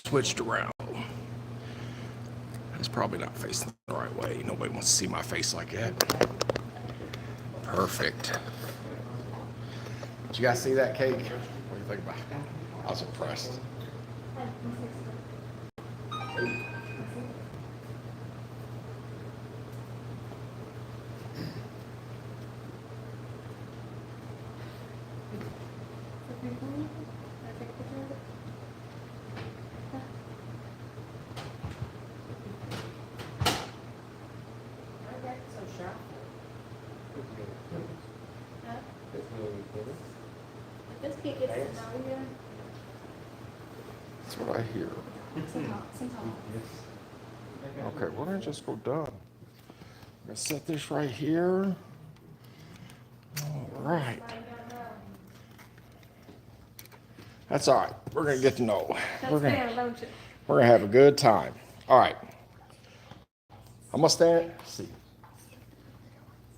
switched around. It's probably not facing the right way. Nobody wants to see my face like that. Perfect. Did you guys see that cake? What do you think about it? I was impressed. This kid gets to know you. That's what I hear. Okay, we're gonna just go done. I'm gonna set this right here. All right. That's all right. We're gonna get to know. We're gonna have a good time. All right. I'm gonna stand. See,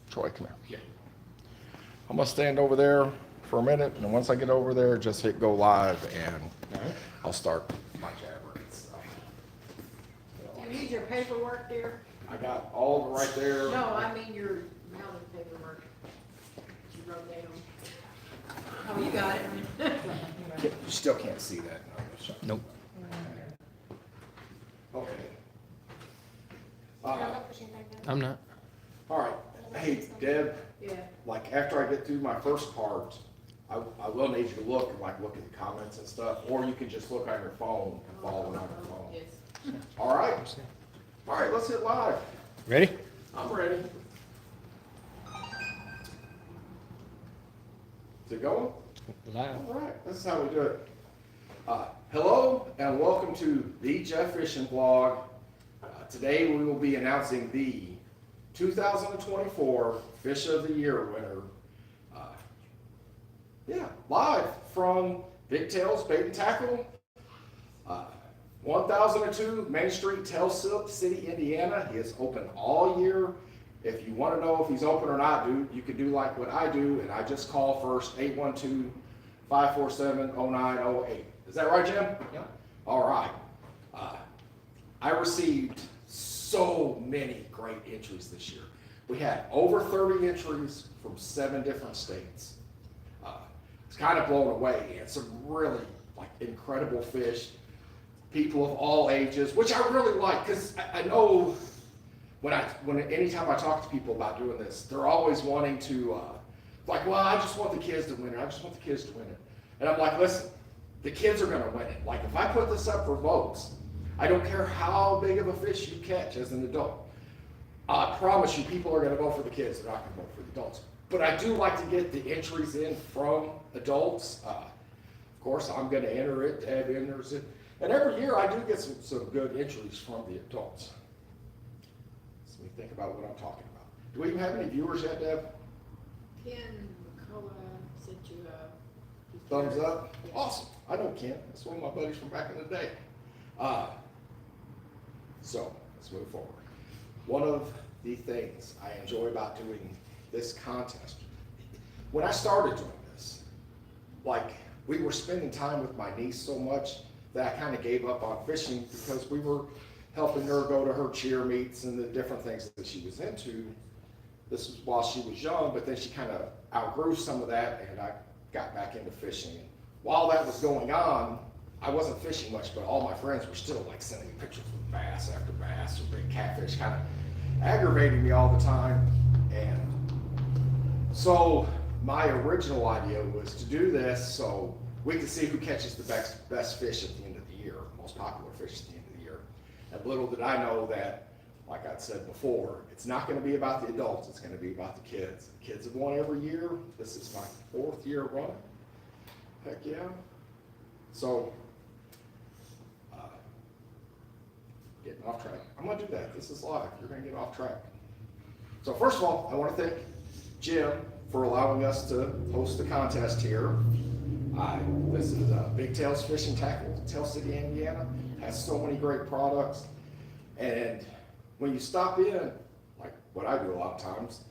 Troy, come here. Yeah. I'm gonna stand over there for a minute, and once I get over there, just hit go live, and I'll start my jabbering stuff. Do you need your paperwork, dear? I got all of it right there. No, I mean your mounted paperwork. You wrote down. Oh, you got it. You still can't see that. Nope. Okay. I'm not. All right. Hey, Deb. Yeah. Like after I get through my first part, I will need you to look at the comments and stuff, or you can just look on your phone and follow it on your phone. Yes. All right. All right. Let's hit live. Ready? I'm ready. Is it going? Live. All right, this is how we do it. Hello and welcome to the Jeff Fishing Vlog. Today we will be announcing the 2024 Fish of the Year winner. Live from Big Tails Bait and Tackle, 1002 Main Street, Tell City, Indiana. He is open all year. If you want to know if he's open or not, dude, you can do like what I do, and I just call first 812-547-0908. Is that right, Jim? Yeah. All right. I received so many great entries this year. We had over 30 entries from 7 different states. It's kind of blown away, and some really like incredible fish. People of all ages, which I really like, because I know anytime I talk to people about doing this, they're always wanting to, like, well, I just want the kids to win it. I just want the kids to win it. And I'm like, listen, the kids are going to win it. Like, if I put this up for votes, I don't care how big of a fish you catch as an adult. I promise you, people are going to vote for the kids. They're not going to vote for the adults. But I do like to get the entries in from adults. Of course, I'm going to enter it. Deb enters it. And every year, I do get some good entries from the adults. Let me think about what I'm talking about. Do we even have any viewers yet, Deb? Ken McCullough sent you a Thumbs up? Yeah. Awesome. I know Ken. That's one of my buddies from back in the day. So let's move forward. One of the things I enjoy about doing this contest, when I started doing this, like we were spending time with my niece so much that I kind of gave up on fishing because we were helping her go to her cheer meets and the different things that she was into. This was while she was young, but then she kind of outgrew some of that, and I got back into fishing. And while that was going on, I wasn't fishing much, but all my friends were still like sending me pictures of bass after bass or big catfish, kind of aggravating me all the time. And so my original idea was to do this so we could see who catches the best fish at the end of the year, most popular fish at the end of the year. And little did I know that, like I said before, it's not going to be about the adults, it's going to be about the kids. The kids have won every year. This is my 4th year running. Heck yeah. So, getting off track. I'm going to do that. This is live. You're going to get off track. So first of all, I want to thank Jim for allowing us to host the contest here. This is Big Tails Fishing Tackle, Tell City, Indiana. Has so many great products. And when you stop in, like what I do a lot of times,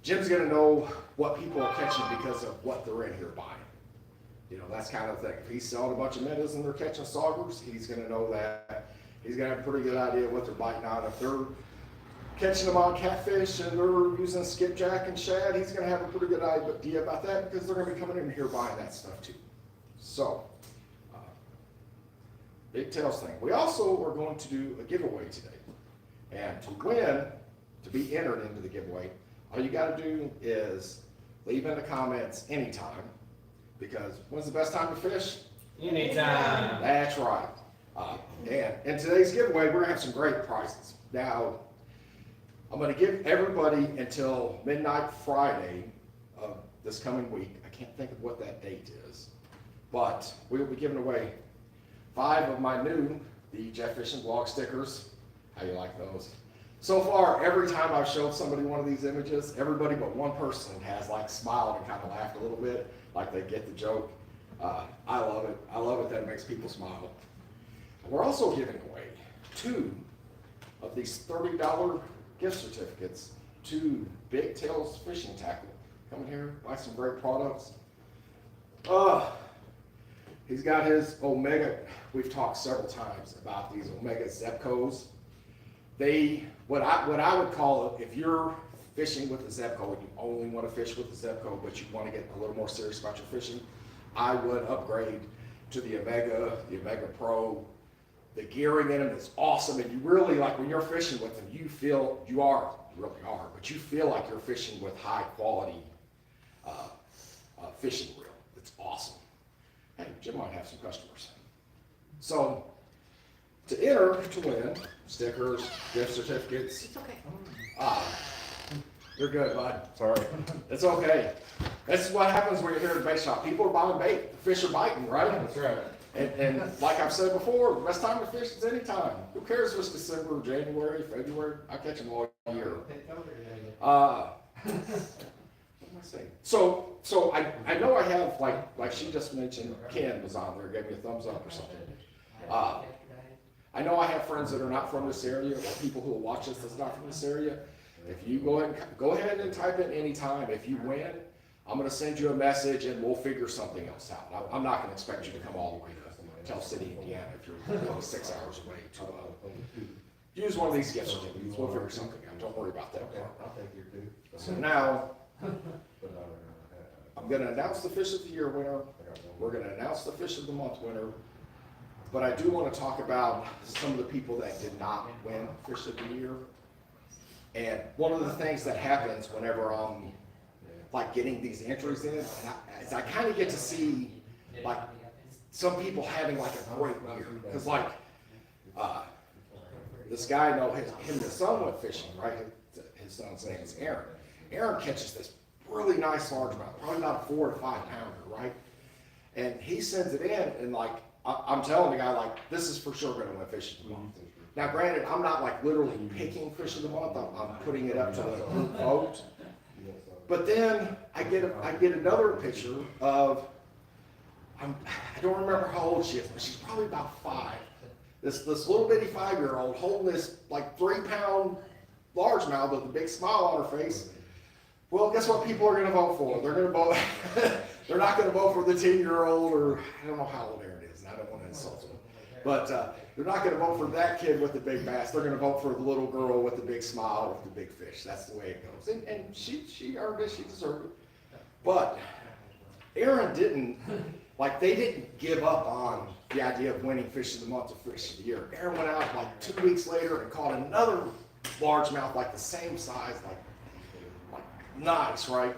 Jim's going to know what people are catching because of what they're in here buying. You know, that's kind of the thing. If he's selling a bunch of minnows and they're catching saugers, he's gonna know that. He's gonna have a pretty good idea what they're biting on. If they're catching them on catfish and they're using skipjack and shad, he's gonna have a pretty good idea about that because they're gonna be coming in here buying that stuff too. So, big tails thing. We also are going to do a giveaway today. And to win, to be entered into the giveaway, all you gotta do is leave in the comments anytime, because when's the best time to fish? Anytime. That's right. And in today's giveaway, we're gonna have some great prizes. Now, I'm gonna give everybody until midnight Friday of this coming week. I can't think of what that date is, but we will be giving away 5 of my new, the Jeff Fishing Vlog stickers. How you like those? So far, every time I've showed somebody one of these images, everybody but one person has like smiled and kind of laughed a little bit, like they get the joke. I love it. I love it that it makes people smile. We're also giving away 2 of these $30 gift certificates to Big Tails Fishing Tackle. Come in here, buy some great products. He's got his Omega. We've talked several times about these Omega Zebcos. What I would call it, if you're fishing with a Zebco and you only want to fish with the Zebco, but you want to get a little more serious about your fishing, I would upgrade to the Omega Pro. The gearing in them is awesome, and you really, like when you're fishing with them, you really are, but you feel like you're fishing with high quality fishing reel. It's awesome. Hey, Jim might have some customers. So, to enter to win stickers, gift certificates. It's okay. You're good, bud. Sorry. It's okay. This is what happens when you're here at the bait shop. People are buying bait. The fish are biting, right? That's right. And like I've said before, the best time to fish is any time. Who cares if it's December, January, February? I catch them all year. What am I saying? So I know I have, like she just mentioned, Ken was on there, gave me a thumbs up or something. I know I have friends that are not from this area, or people who will watch this that's not from this area. If you go ahead and type in anytime. If you win, I'm gonna send you a message and we'll figure something else out. I'm not gonna expect you to come all the way to Tell City, Indiana, if you're 6 hours away to use one of these gift certificates. We'll figure something out. Don't worry about that part. So now, I'm gonna announce the Fish of the Year winner. We're gonna announce the Fish of the Month winner. But I do want to talk about some of the people that did not win Fish of the Year. And one of the things that happens whenever I'm like getting these entries in, is I kind of get to see like some people having like a great year. Because like this guy, I know him and his son went fishing, right? His son's name is Aaron. Aaron catches this really nice largemouth, probably about a 4 to 5 pounder, right? And he sends it in, and like I'm telling the guy, like, this is for sure going to win Fish of the Month. Now, granted, I'm not like literally picking Fish of the Month. I'm putting it up to the group vote. But then I get another picture of, I don't remember how old she is, but she's probably about 5. This little bitty 5-year-old holding this like 3-pound largemouth with a big smile on her face. Well, guess what people are going to vote for? They're going to vote. They're not going to vote for the 10-year-old, or I don't know how old Aaron is, and I don't want to insult him. But they're not going to vote for that kid with the big bass. They're going to vote for the little girl with the big smile with the big fish. That's the way it goes. And she earned it. She deserved it. But Aaron didn't, like, they didn't give up on the idea of winning Fish of the Month or Fish of the Year. Aaron went out like 2 weeks later and caught another largemouth, like the same size, like nice, right?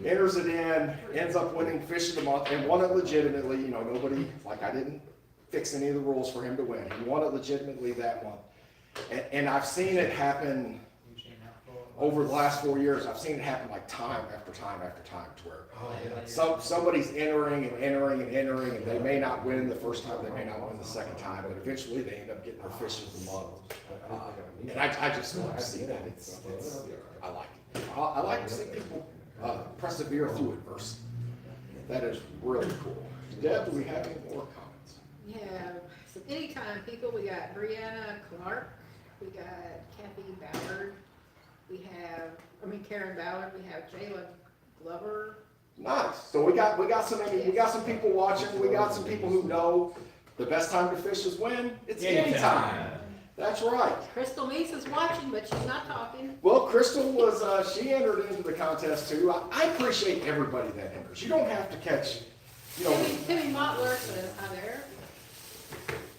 Enters it in, ends up winning Fish of the Month, and won it legitimately. You know, nobody, like, I didn't fix any of the rules for him to win. He won it legitimately that month. And I've seen it happen over the last 4 years. I've seen it happen like time after time after time, to where somebody's entering, and they may not win the first time, they may not win the second time, but eventually they end up getting their Fish of the Month. And I just love to see that. I like it. I like to see people persevere through adversity. That is really cool. Deb, do we have any more comments? We have some anytime people. We got Brianna Clark. We got Kathy Ballard. We have, Karen Ballard. We have Jayla Glover. Nice. So we got some people watching. We got some people who know the best time to fish is when? It's game time. That's right. Crystal Meese is watching, but she's not talking. Well, Crystal was, she entered into the contest too. I appreciate everybody that enters. You don't have to catch, you know. Timmy Motler says, hi there.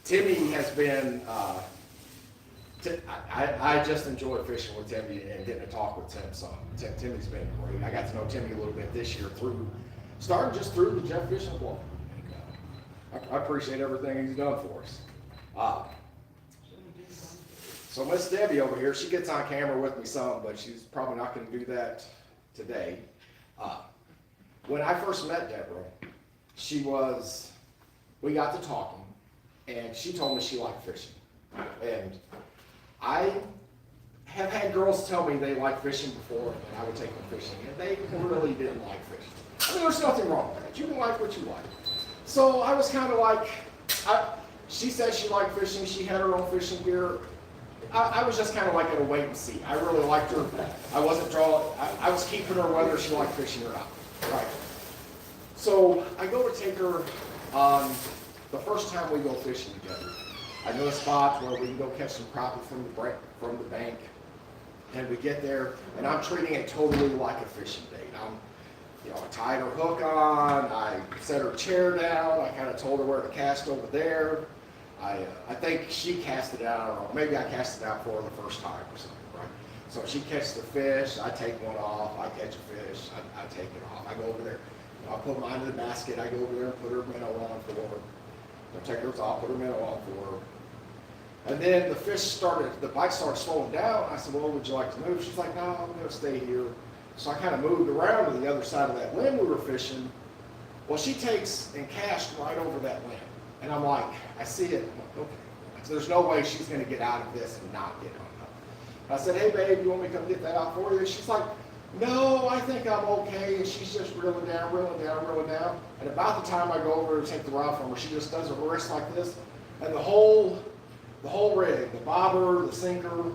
Timmy has been, I just enjoy fishing with Timmy and getting to talk with Tim some. Timmy's been great. I got to know Timmy a little bit this year starting just through the Jeff Fishing Club. I appreciate everything he's done for us. So Miss Debbie over here, she gets on camera with me some, but she's probably not going to do that today. When I first met Deborah, we got to talking, and she told me she liked fishing. And I have had girls tell me they like fishing before, and I would take them fishing, and they really didn't like fishing. I mean, there's nothing wrong with that. You can like what you like. So I was kind of like, she said she liked fishing. She had her own fishing gear. I was just kind of like at a wait and see. I really liked her. I wasn't drawing. I was keeping her whether she liked fishing or not. Right. So I go to take her on the first time we go fishing together. I know a spot where we can go catch some crappie from the bank. And we get there, and I'm treating it totally like a fishing date. I tied her hook on. I set her chair down. I kind of told her where to cast over there. I think she cast it out, or maybe I cast it out for her the first time or something, right? So she catches the fish, I take one off, I catch a fish, I take it off. I go over there, I put mine in the basket, I go over there and put her minnow on for her. I take hers off, put her minnow on for her. And then the bite started slowing down. I said, well, would you like to move? She's like, no, I'm gonna stay here. So I kind of moved around to the other side of that limb we were fishing. Well, she takes and cast right over that limb. And I'm like, I see it. I'm like, okay. So there's no way she's going to get out of this and not get hung up. I said, hey, babe, you want me to come get that out for you? She's like, no, I think I'm okay. And she's just reeling down, reeling down, reeling down. And about the time I go over to take the rod from her, she just does her wrist like this. And the whole rig, the bobber, the sinker,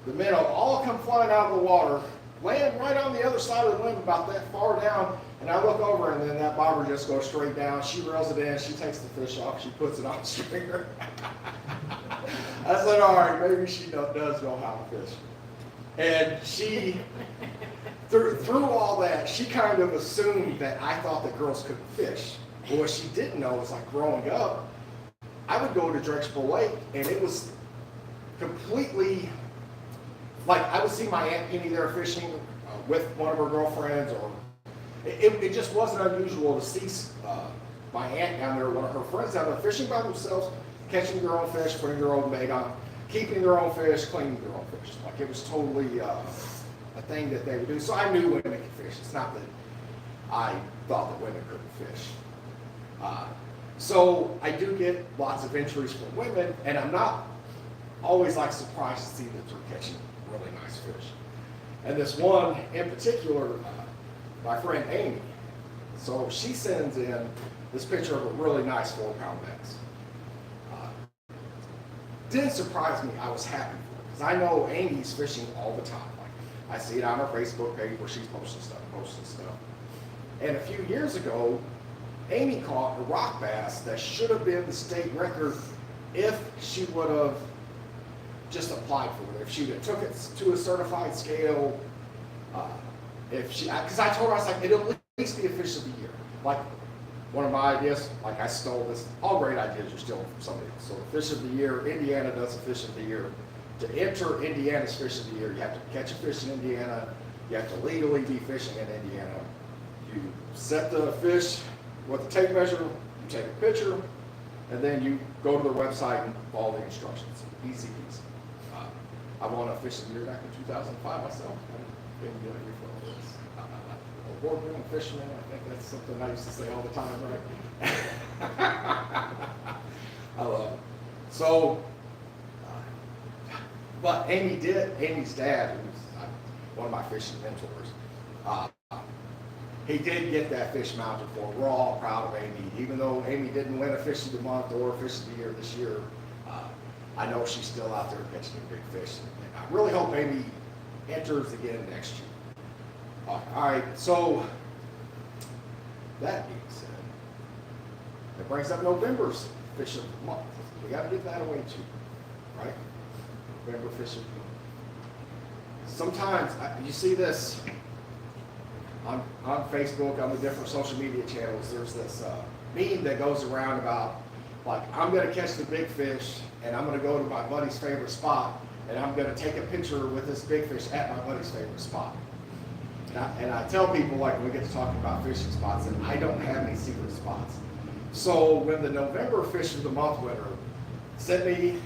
the minnow, all come flying out of the water, land right on the other side of the limb about that far down. And I look over, and then that bobber just goes straight down. She reels it in. She takes the fish off. She puts it on the stringer. I said, all right, maybe she does know how to fish. And she, through all that, she kind of assumed that I thought that girls couldn't fish. Well, what she didn't know is, like, growing up, I would go to Drexel Lake, and it was completely, like, I would see my Aunt Penny there fishing with one of her girlfriends, or it just wasn't unusual to see my aunt down there, one of her friends down there fishing by themselves, catching their own fish, putting their own bait on, keeping their own fish, cleaning their own fish. Like, it was totally a thing that they would do. So I knew women could fish. It's not that I thought that women couldn't fish. So I do get lots of entries from women, and I'm not always like surprised to see that they're catching really nice fish. And this one in particular, my friend Amy, so she sends in this picture of a really nice 4-pound bass. Didn't surprise me. I was happy for her, because I know Amy's fishing all the time. Like, I see it on her Facebook page where she's posting stuff. And a few years ago, Amy caught a rock bass that should have been the state record if she would have just applied for it. If she would have took it to a certified scale, because I told her, I was like, it'll at least be a fish of the year. Like, one of my ideas, like, I stole this, all great ideas are stolen from somebody else. So the fish of the year, Indiana does a fish of the year. To enter Indiana's fish of the year, you have to catch a fish in Indiana, you have to legally be fishing in Indiana. You set the fish with the tape measure, you take a picture, and then you go to their website and follow the instructions. Easy peasy. I won a fish of the year back in 2005 myself. I've been doing it for this. Award-winning fisherman, I think that's something I used to say all the time, right? I love it. So, but Amy's dad, who's one of my fishing mentors, he did get that fish mounted for her. We're all proud of Amy. Even though Amy didn't win a fish of the month or a fish of the year this year, I know she's still out there catching big fish. And I really hope Amy enters again next year. All right, so That being said, it brings up November's fish of the month. We gotta give that away too, right? November fish of the month. Sometimes, you see this on Facebook, on the different social media channels, there's this meme that goes around about, like, I'm gonna catch the big fish, and I'm gonna go to my buddy's favorite spot, and I'm gonna take a picture with this big fish at my buddy's favorite spot. And I tell people, like, when we get to talking about fishing spots, that I don't have any secret spots. So when the November Fish of the Month winner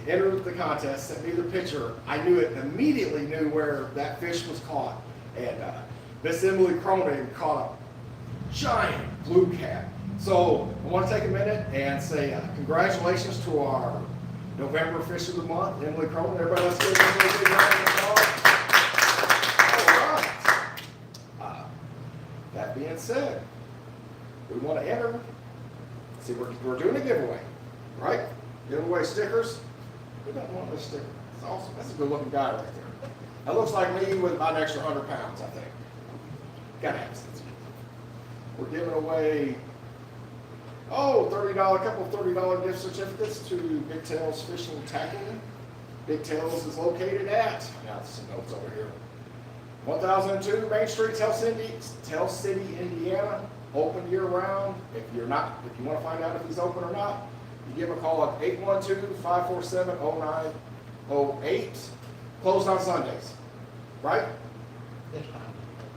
entered the contest, sent me the picture, I immediately knew where that fish was caught. And Miss Emily Cronin caught a giant blue cat. So I want to take a minute and say congratulations to our November Fish of the Month, Emily Cronin. Everybody, let's give Emily a big round of applause. All right. That being said, we want to enter. See, we're doing a giveaway, right? Give away stickers. Who doesn't want this sticker? It's awesome. That's a good looking guy right there. That looks like me with about an extra 100 pounds, I think. Gotta have sense. We're giving away, a couple of $30 gift certificates to Big Tails Fishing and Tackling. Big Tails is located at, I got some notes over here, 1002 Main Street, Tell City, Indiana. Open year round. If you want to find out if he's open or not, you give him a call at 812-547-0908. Closed on Sundays, right?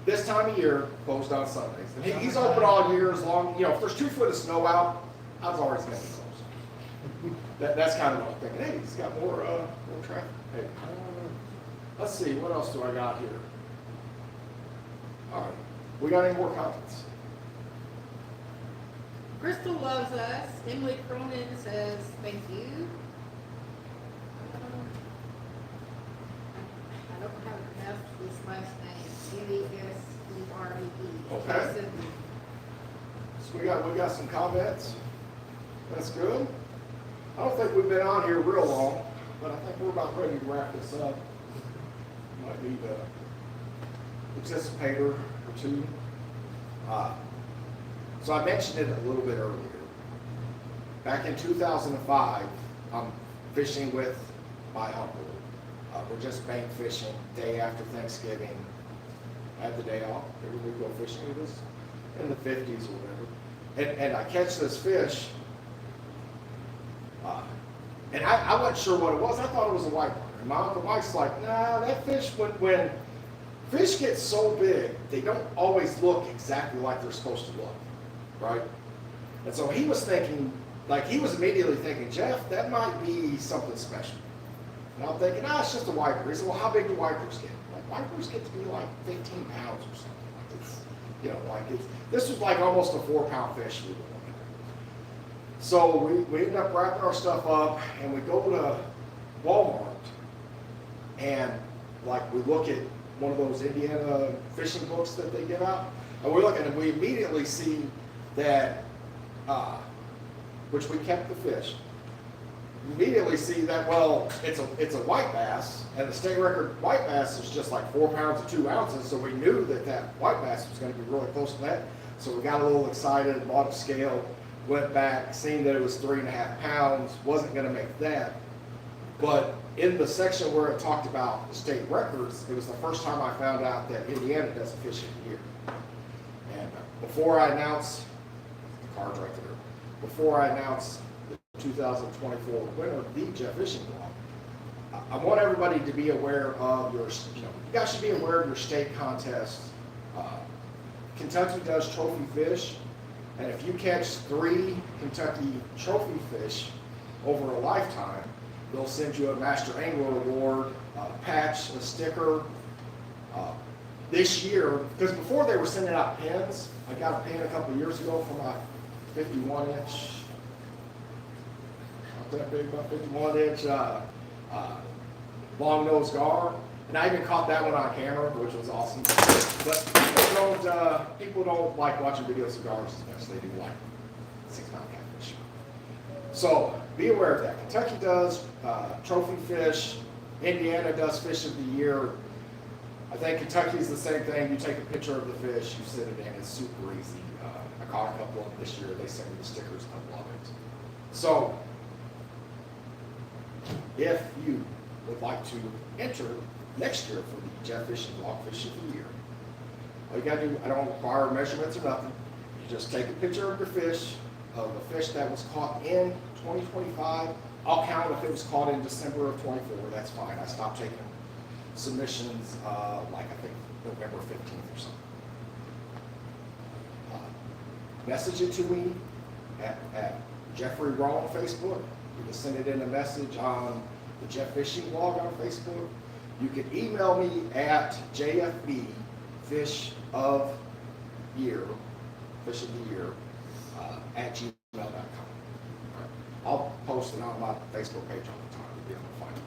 This time of year, closed on Sundays. And he's open all year as long, if there's 2 foot of snow out, odds are he's going to be closed. That's kind of what I'm thinking. Hey, he's got more traffic. Hey, let's see, what else do I got here? All right, we got any more comments? Crystal loves us. Emily Cronin says, thank you. I don't know how to pronounce this last name. Nevere. Okay. So we got some comments. That's good. I don't think we've been on here real long, but I think we're about ready to wrap this up. Might need a participator or two. So I mentioned it a little bit earlier. Back in 2005, I'm fishing with my uncle. We're just bank fishing day after Thanksgiving. I had the day off. Maybe we go fishing. It was in the 50s or whatever. And I catch this fish. And I wasn't sure what it was. I thought it was a white one. And my Uncle Mike's like, nah, that fish, when fish get so big, they don't always look exactly like they're supposed to look. Right? And so he was thinking, he was immediately thinking, Jeff, that might be something special. And I'm thinking, it's just a wiper. He said, well, how big do wipers get? Wipers get to be 15 pounds or something. This was almost a 4-pound fish we were looking at. So we ended up wrapping our stuff up, and we go to Walmart, and we look at one of those Indiana fishing books that they give out, and we look at it, and we immediately see that, which we kept the fish, immediately see that, it's a white bass, and the state record white bass is just 4 pounds and 2 ounces, so we knew that white bass was going to be really close to that. So we got a little excited, bought a scale, went back, seen that it was 3.5 pounds, wasn't going to make that. But in the section where it talked about the state records, it was the first time I found out that Indiana doesn't fish it here. And before I announce, the card's right there, before I announce the 2024 winner, the Jeff Fishing Blog, I want everybody to be aware of you guys should be aware of your state contests. Kentucky does trophy fish, and if you catch 3 Kentucky trophy fish over a lifetime, they'll send you a Master Angler Award, a patch, a sticker. This year, because before they were sending out pins, I got a pin a couple years ago for my 51-inch, not that big, about 51-inch long-nosed gar. And I even caught that one on camera, which was awesome. But people don't like watching videos of gars as much as they do 6-pound catfish. So be aware of that. Kentucky does trophy fish. Indiana does fish of the year. I think Kentucky is the same thing. You take a picture of the fish, you send it in. It's super easy. I caught a couple of them this year. They sent me the stickers. I love it. So, if you would like to enter next year for the Jeff Fishing Vlog Fishing for the Year, all you gotta do, I don't require measurements or nothing. You just take a picture of your fish, of the fish that was caught in 2025. I'll count if it was caught in December of 24, that's fine. I stopped taking submissions, like I think November 15th or something. Message it to me at Jeffrey Raw on Facebook. You can send it in a message on the Jeff Fishing blog on Facebook. You can email me at JFV Fish of the Year at gmail.com. I'll post it on my Facebook page all the time. You'll be able to find it.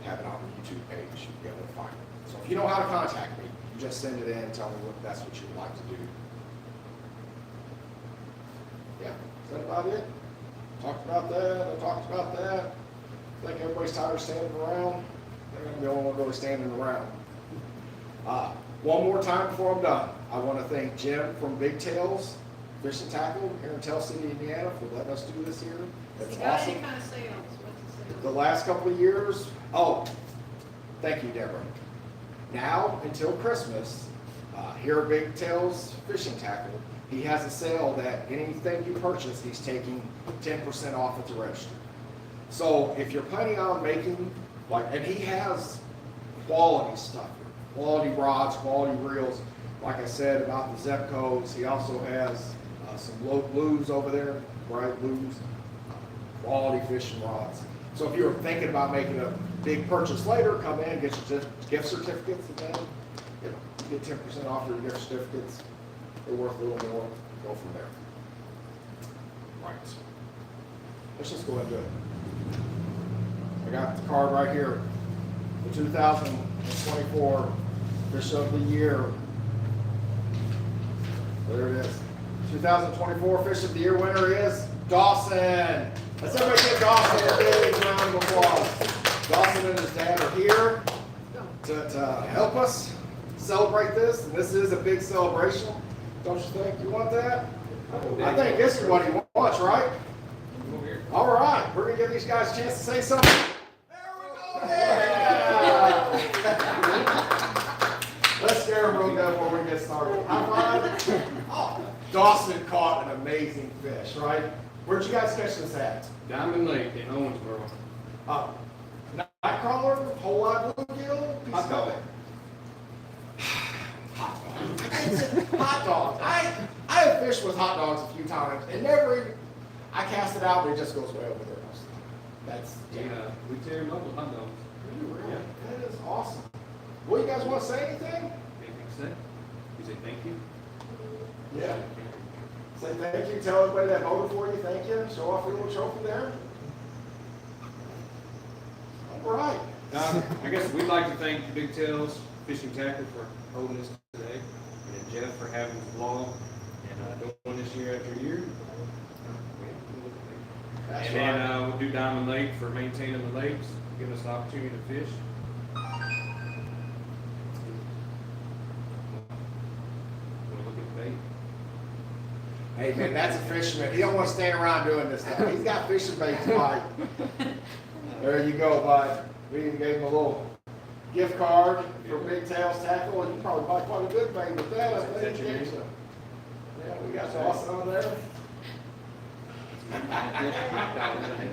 Have it on the YouTube page. You'll be able to find it. So if you know how to contact me, you just send it in and tell me what that's what you'd like to do. Yeah, is that about it? Talked about that. I talked about that. I think everybody's tired of standing around. They're going to be the only one really standing around. One more time before I'm done, I want to thank Jim from Big Tails Fish and Tackle here in Tell City, Indiana, for letting us do this here. It's awesome. Any kind of sales? What's the sales? The last couple of years, thank you, Deborah. Now until Christmas, here at Big Tails Fishing Tackle, he has a sale that anything you purchase, he's taking 10% off at the register. So if you're planning on making, and he has quality stuff, quality rods, quality reels. Like I said about the Zepcos, he also has some low blues over there, bright blues, quality fishing rods. So if you're thinking about making a big purchase later, come in, get your gift certificates, and then you get 10% off your gift certificates. They're worth a little more. Go from there. Right. Let's just go ahead and do it. I got the card right here. The 2024 Fish of the Year. There it is. 2024 Fish of the Year winner is Dawson. Let's everybody give Dawson a big round of applause. Dawson and his dad are here to help us celebrate this, and this is a big celebration. Don't you think? You want that? I think this is what he wants, right? All right, we're gonna give these guys a chance to say something. There we go. Yeah. Let's scare them real good before we get started. High five. Oh, Dawson caught an amazing fish, right? Where'd you guys catch this at? Diamond Lake in Owensboro. Nightcrawler, whole live bluegill, piece Hot dog. of it. Hot dogs. Hot dogs. I have fished with hot dogs a few times, and never even, I cast it out, but it just goes way over there. That's, We tear them up with hot dogs. yeah. That is awesome. Well, you guys want to say anything? Anything to say? You say thank you? Yeah. Say thank you, tell everybody that voted for you, thank you, show off your little trophy there. All right. I guess we'd like to thank Big Tails Fishing Tackle for holding this today, and Jeff for having the vlog, and doing this year after year. That's And right. then we'll do Diamond Lake for maintaining the lakes, giving us the opportunity to fish. Wanna look at the bait? Hey man, that's a fisherman. He don't want to stand around doing this stuff. He's got fishing bait to buy. There you go, bud. We even gave him a little gift card for Big Tails Tackle, and you probably buy quite a good bait with that. I think. Yeah, we got Dawson on there.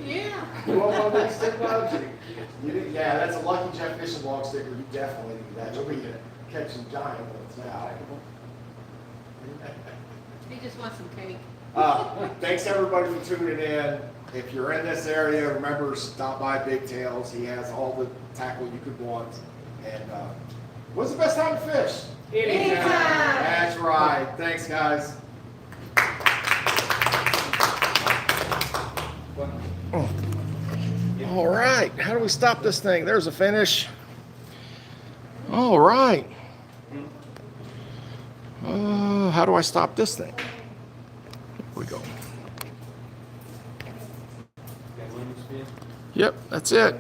Yeah. You want one of these stick bugs? Yeah, that's a lucky Jeff Fishing Vlog sticker. You definitely need that. You'll be catching giant ones now. He just wants some cake. Thanks everybody for tuning in. If you're in this area, remember, stop by Big Tails. He has all the tackle you could want. And when's the best time to fish? Anytime. That's right. Thanks, guys. All right. How do we stop this thing? There's a finish. All right. How do I stop this thing? Here we go. Got lemon spin? Yep, that's it.